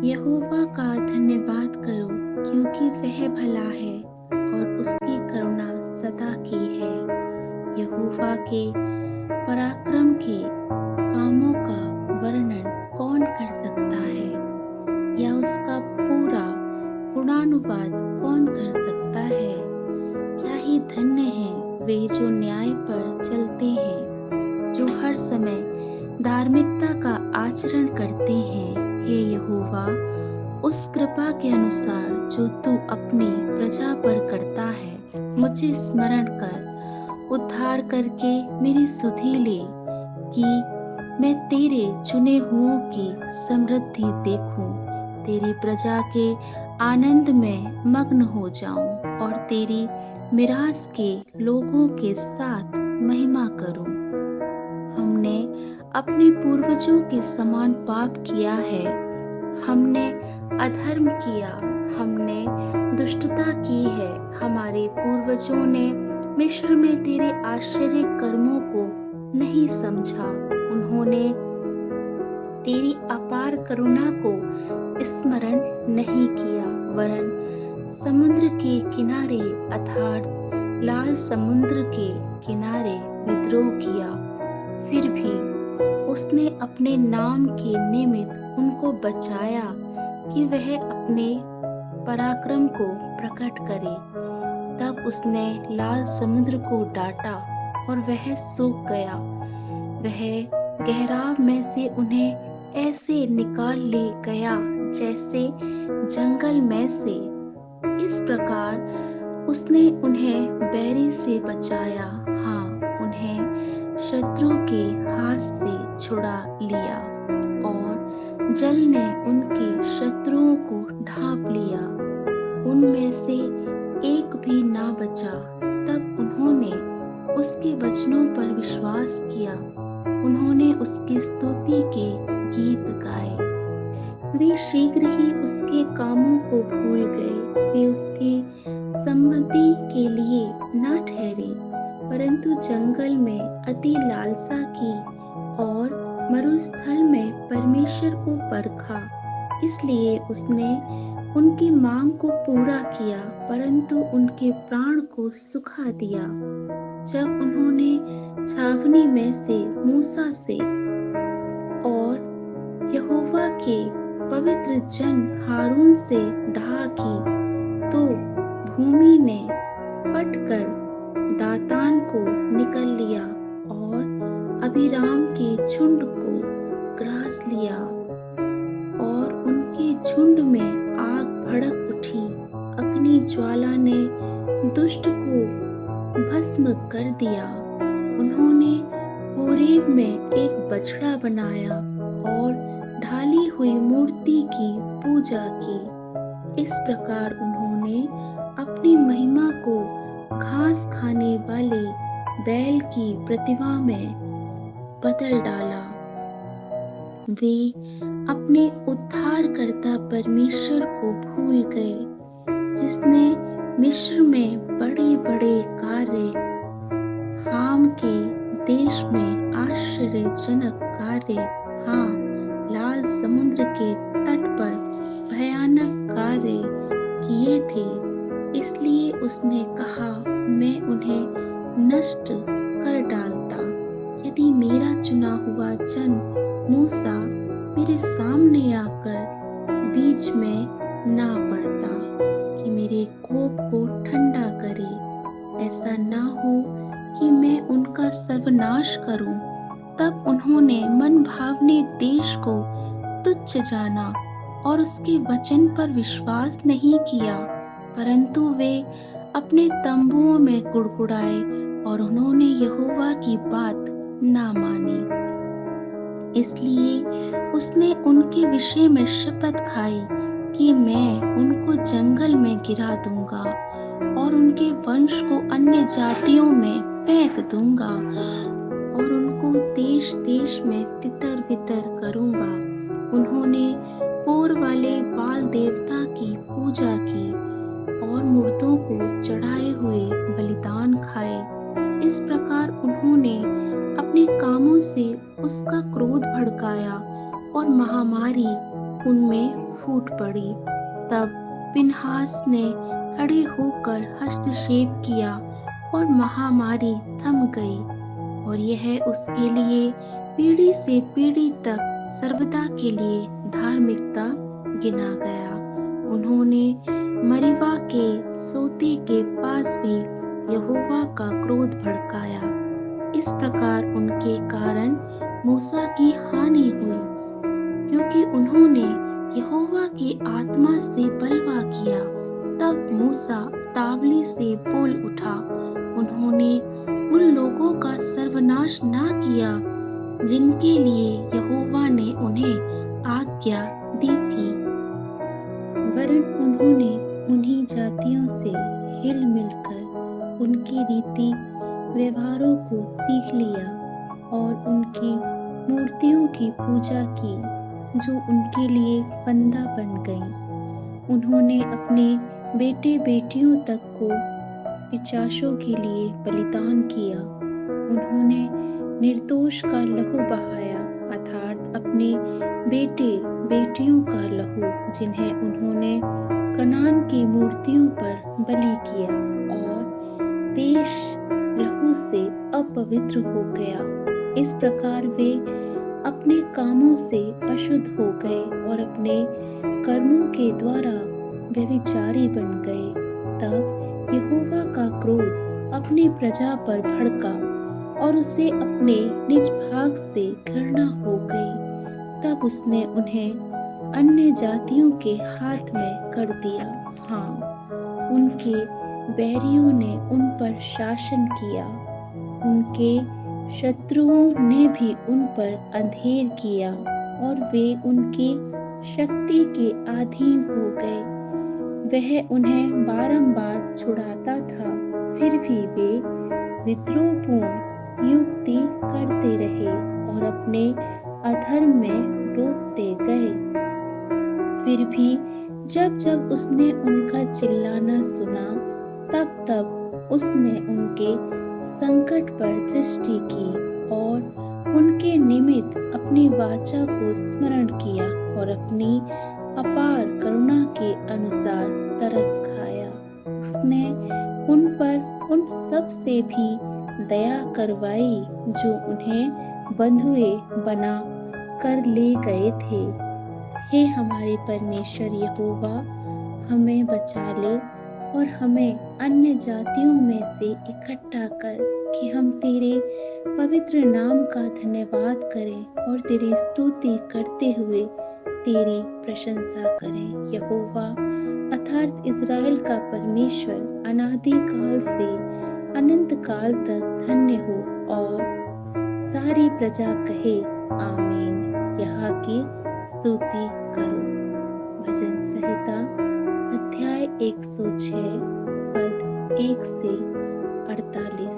यहोवा का धन्यवाद करो, क्योंकि वह भला है और उसकी करुणा सदा की है। यहोवा के पराक्रम के कामों का वर्णन कौन कर सकता है, या उसका पूरा गुणानुवाद कौन कर सकता है? क्या ही धन्य हैं वे जो न्याय पर चलते हैं, जो हर समय धार्मिकता का आचरण करते हैं। हे यहोवा, उस कृपा के अनुसार जो तू अपनी प्रजा पर करता है, मुझे स्मरण कर, उद्धार करके मेरी सुधि ले, कि मैं तेरे चुने हुओं की समृद्धि देखूं, तेरी प्रजा के आनंद में मग्न हो जाऊं और तेरी मिरास के लोगों के साथ महिमा करूं। हमने अपने पूर्वजों के समान पाप किया है, हमने अधर्म किया, हमने दुष्टता की है। हमारे पूर्वजों ने मिस्र में तेरे आश्चर्य कर्मों को नहीं समझा। उन्होंने तेरी अपार करुणा को स्मरण नहीं किया, वरन समुद्र के किनारे अर्थात लाल समुद्र के किनारे विद्रोह किया। फिर भी उसने अपने नाम के निमित्त उनको बचाया, कि वह अपने पराक्रम को प्रकट करे। तब उसने लाल समुद्र को डांटा और वह सूख गया। वह गहराव में से उन्हें ऐसे निकाल ले गया जैसे जंगल में से। इस प्रकार उसने उन्हें बैरी से बचाया, हाँ, उन्हें शत्रु के हाथ से छुड़ा लिया, और जल ने उनके शत्रुओं को ढांप लिया। उनमें से एक भी ना बचा। तब उन्होंने उसके वचनों पर विश्वास किया, उन्होंने उसकी स्तुति के गीत गाए। वे शीघ्र ही उसके कामों को भूल गए, वे उसकी सम्मति के लिए ना ठहरे, परंतु जंगल में अति लालसा की और मरुस्थल में परमेश्वर को परखा। इसलिए उसने उनकी मांग को पूरा किया, परंतु उनके प्राण को सुखा दिया। जब उन्होंने छावनी में से मूसा से और यहोवा के पवित्र जन हारून से डाह की, तो भूमि ने फटकर दातान को निकल लिया और अबीराम के झुंड को ग्रास लिया, और उनके झुंड में आग भड़क उठी। अग्नि ज्वाला ने दुष्ट को भस्म कर दिया। उन्होंने होरेब में एक बछड़ा बनाया और ढाली हुई मूर्ति की पूजा की। इस प्रकार उन्होंने अपनी महिमा को घास खाने वाले बैल की प्रतिमा में बदल डाला। वे अपने उद्धारकर्ता परमेश्वर को भूल गए, जिसने मिस्र में बड़े बड़े कार्य, हाम के देश में आश्चर्यजनक कार्य, हाँ, लाल समुद्र के तट पर भयानक कार्य किए थे। इसलिए उसने कहा, मैं उन्हें नष्ट कर डालता, यदि मेरा चुना हुआ जन मूसा मेरे सामने आकर बीच में ना पड़ता, कि मेरे कोप को ठंडा करे। ऐसा ना हो कि मैं उनका सर्वनाश करूं। तब उन्होंने मन भावने देश को तुच्छ जाना और उसके वचन पर विश्वास नहीं किया, परंतु वे अपने तंबुओं में कुड़कुड़ाए और उन्होंने यहोवा की बात ना मानी। इसलिए उसने उनके विषय में शपथ खाई कि मैं उनको जंगल में गिरा दूंगा और उनके वंश को अन्य जातियों में फेंक दूंगा, और उनको देश देश में तितर बितर करूंगा। उन्होंने पोर वाले बाल देवता की पूजा की और मुर्दों को चढ़ाए हुए बलिदान खाए। इस प्रकार उन्होंने अपने कामों से उसका क्रोध भड़काया और महामारी उनमें फूट पड़ी। तब पिनहास ने खड़े होकर हस्तक्षेप किया और महामारी थम गई, और यह उसके लिए पीढ़ी से पीढ़ी तक सर्वदा के लिए धार्मिकता गिना गया। उन्होंने मरीबा के सोते के पास भी यहोवा का क्रोध भड़काया। इस प्रकार उनके कारण मूसा की हानि हुई, क्योंकि उन्होंने यहोवा की आत्मा से बलवा किया। तब मूसा तावली से बोल उठा, उन्होंने उन लोगों का सर्वनाश ना किया जिनके लिए यहोवा ने उन्हें आज्ञा दी थी, वरन उन्होंने उन्हीं जातियों से हिल मिलकर उनकी रीति व्यवहारों को सीख लिया और उनकी मूर्तियों की पूजा की, जो उनके लिए फंदा बन गई। उन्होंने अपने बेटे बेटियों तक को पिशाचों के लिए बलिदान किया। उन्होंने निर्दोष का लहू बहाया, अर्थात अपने बेटे बेटियों का लहू, जिन्हें उन्होंने कनान की मूर्तियों पर बलि किया, और देश लहू से अपवित्र हो गया। इस प्रकार वे अपने कामों से अशुद्ध हो गए और अपने कर्मों के द्वारा व्यभिचारी बन गए। तब यहोवा का क्रोध अपनी प्रजा पर भड़का और उसे अपने निज भाग से घृणा हो गई। तब उसने उन्हें अन्य जातियों के हाथ में कर दिया। हाँ, उनके बैरियों ने उन पर शासन किया, उनके शत्रुओं ने भी उन पर अंधेर किया, और वे उनकी शक्ति के अधीन हो गए। वह उन्हें बारंबार छुड़ाता था, फिर भी वे विद्रोहपूर्ण युक्ति करते रहे और अपने अधर्म में डूबते गए। फिर भी जब जब उसने उनका चिल्लाना सुना, तब तब उसने उनके संकट पर दृष्टि की और उनके निमित्त अपनी वाचा को स्मरण किया और अपनी अपार करुणा के अनुसार तरस खाया। उसने उन पर उन सब से भी दया करवाई जो उन्हें बंधुए बना कर ले गए थे। हे हमारे परमेश्वर यहोवा, हमें बचा ले और हमें अन्य जातियों में से इकट्ठा कर, कि हम तेरे पवित्र नाम का धन्यवाद करें और तेरी स्तुति करते हुए तेरी प्रशंसा करें। यहोवा अर्थात इज़राइल का परमेश्वर अनादि काल से अनंत काल तक धन्य हो, और सारी प्रजा कहे आमीन। यहाँ की स्तुति करो। भजन संहिता अध्याय 106 पद 1 से 48।